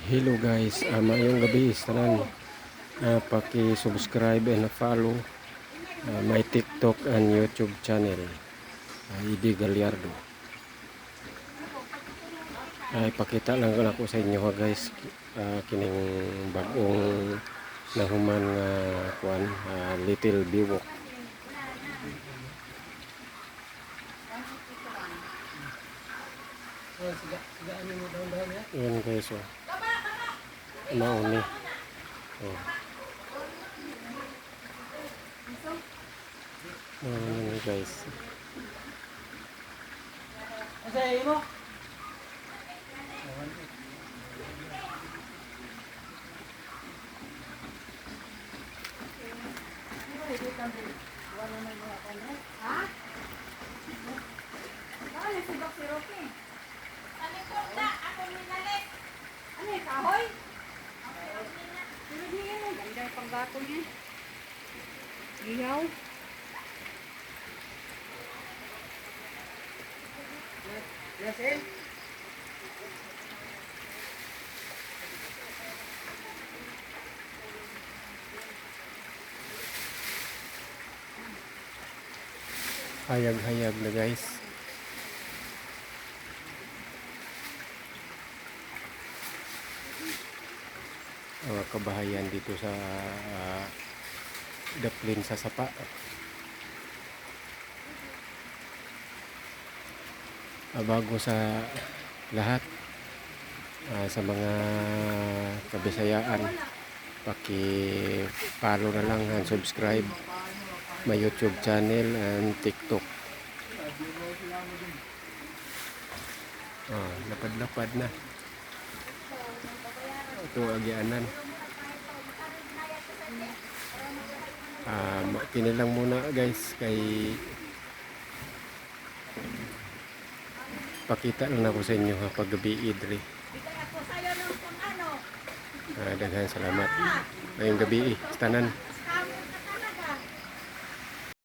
Hello guys, mayong gabi tanan. Paki-subscribe and follow my TikTok and YouTube channel, Idi Gallardo. Ipakita lang ako sa inyo ha guys, kining bagong nahuman nga kuan, Little Biwok. Yan guys, oh. Mauni. Oh. Mauni guys. Panggato niya. Iyaw. Yes, eh? Hayag-hayag na guys. Mga kabahayan dito sa Daplin sa Sapa. Bago sa lahat, sa mga kabisayaan, paki-follow na lang and subscribe my YouTube channel and TikTok. Lapad-lapad na. Ito agyanan. Kinilang muna guys kay pakita lang ako sa inyo ha paggabi idri. Daghan salamat. Ngayong gabi tanan.